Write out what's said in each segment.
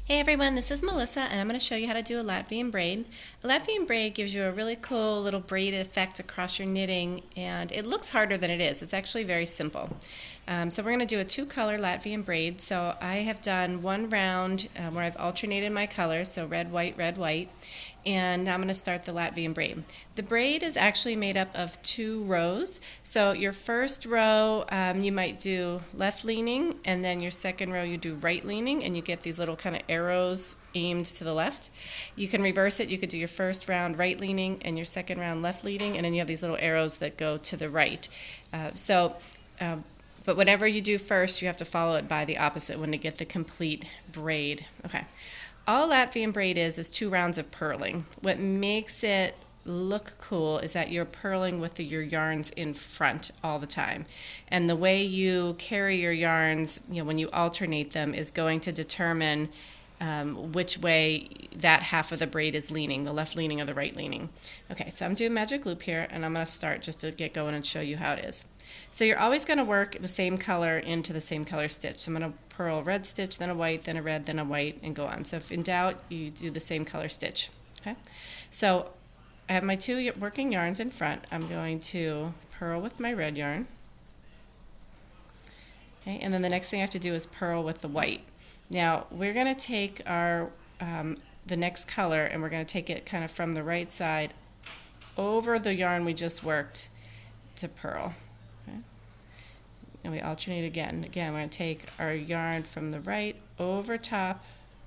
Hey everyone, this is Melissa and I'm going to show you how to do a Latvian braid. A Latvian braid gives you a really cool little braid effect across your knitting, and it looks harder than it is. It's actually very simple. So we're going to do a two-color Latvian braid. So I have done one round where I've alternated my colors, so red, white, and now I'm going to start the Latvian braid. The braid is actually made up of two rows. So your first row you might do left leaning, and then your second row you do right leaning, and you get these little kind of arrows aimed to the left. You can reverse it. You could do your first round right leaning and your second round left leaning, and then you have these little arrows that go to the right. But whatever you do first, you have to follow it by the opposite one to get the complete braid. Okay. All Latvian braid is two rounds of purling. What makes it look cool is that you're purling with your yarns in front all the time. And the way you carry your yarns, when you alternate them, is going to determine which way that half of the braid is leaning, the left leaning or the right leaning. Okay, so I'm doing magic loop here, and I'm going to start just to get going and show you how it is. So you're always going to work the same color into the same color stitch. So I'm going to purl a red stitch, then a white, then a red, then a white, and go on. So if in doubt, you do the same color stitch. Okay, so I have my two working yarns in front. I'm going to purl with my red yarn. Okay, and then the next thing I have to do is purl with the white. Now we're going to take our the next color, and we're going to take it kind of from the right side over the yarn we just worked to purl. Okay. And we alternate again. Again, we're going to take our yarn from the right over top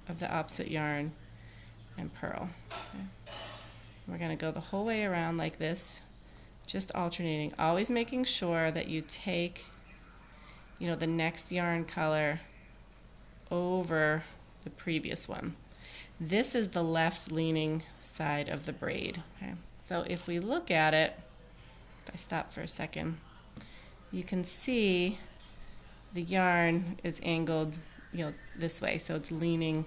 of the opposite yarn and purl. Okay. We're going to go the whole way around like this, just alternating, always making sure that you take, the next yarn color over the previous one. This is the left leaning side of the braid. Okay. So if we look at it, if I stop for a second, you can see the yarn is angled, this way, so it's leaning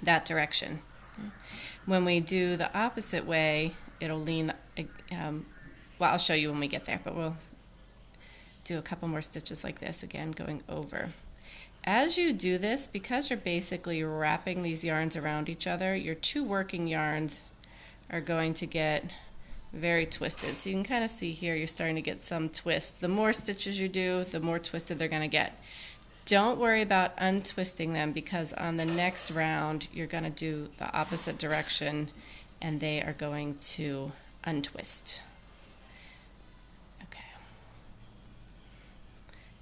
that direction. Okay. When we do the opposite way, it'll lean, well, I'll show you when we get there, but we'll do a couple more stitches like this, again, going over. As you do this, because you're basically wrapping these yarns around each other, your two working yarns are going to get very twisted. So you can kind of see here you're starting to get some twist. The more stitches you do, the more twisted they're going to get. Don't worry about untwisting them, because on the next round you're going to do the opposite direction and they are going to untwist. Okay.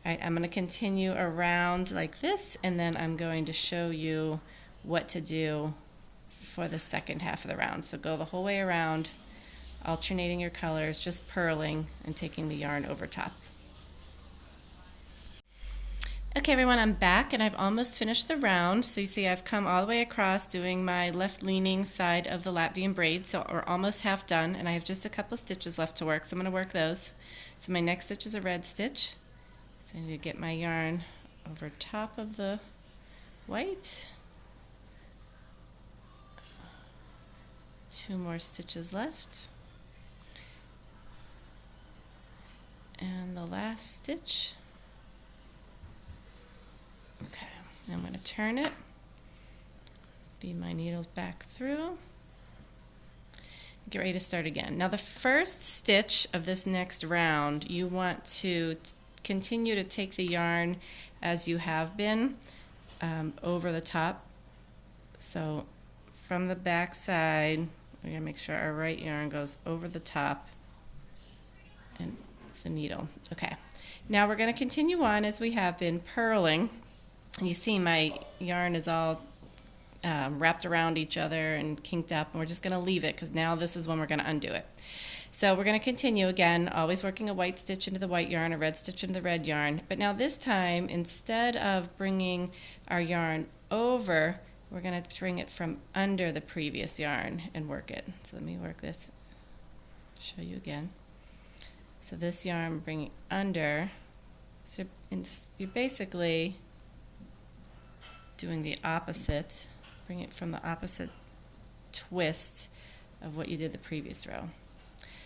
All right, I'm going to continue around like this, and then I'm going to show you what to do for the second half of the round. So go the whole way around, alternating your colors, just purling and taking the yarn over top. Okay everyone, I'm back and I've almost finished the round. So you see I've come all the way across doing my left leaning side of the Latvian braid. So we're almost half done, and I have just a couple of stitches left to work, so I'm going to work those. So my next stitch is a red stitch. So I need to get my yarn over top of the white. Two more stitches left. And the last stitch. Okay, I'm going to turn it, feed my needles back through, get ready to start again. Now the first stitch of this next round, you want to continue to take the yarn as you have been over the top. So from the back side, we're going to make sure our right yarn goes over the top, and it's the needle. Okay, now we're going to continue on as we have been, purling. You see my yarn is all wrapped around each other and kinked up, and we're just going to leave it because now this is when we're going to undo it. So we're going to continue again, always working a white stitch into the white yarn, a red stitch into the red yarn. But now this time, instead of bringing our yarn over, we're going to bring it from under the previous yarn and work it. So let me work this, show you again. So this yarn, bring it under. So you're basically doing the opposite, bring it from the opposite twist of what you did the previous row.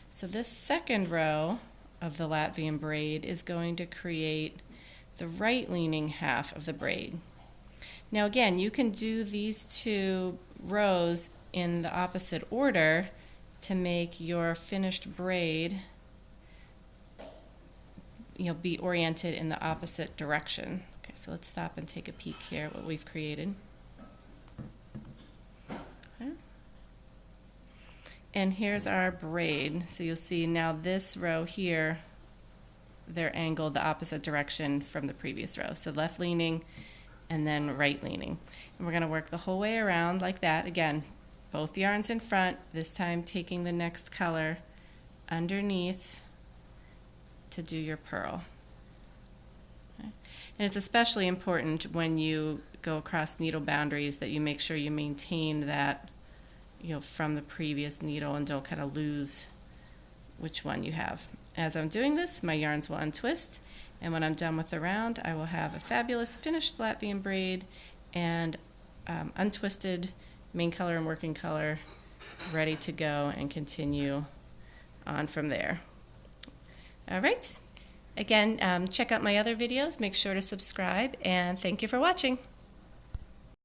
So this second row of the Latvian braid is going to create the right leaning half of the braid. Now again, you can do these two rows in the opposite order to make your finished braid, be oriented in the opposite direction. Okay, so let's stop and take a peek here at what we've created. Okay. And here's our braid. So you'll see now this row here, they're angled the opposite direction from the previous row. So left leaning and then right leaning. And we're going to work the whole way around like that. Again, both yarns in front, this time taking the next color underneath to do your purl. Okay. And it's especially important when you go across needle boundaries that you make sure you maintain that from the previous needle and don't kind of lose which one you have. As I'm doing this, my yarns will untwist, and when I'm done with the round, I will have a fabulous finished Latvian braid and untwisted main color and working color ready to go and continue on from there. All right. Again, check out my other videos. Make sure to subscribe, and thank you for watching.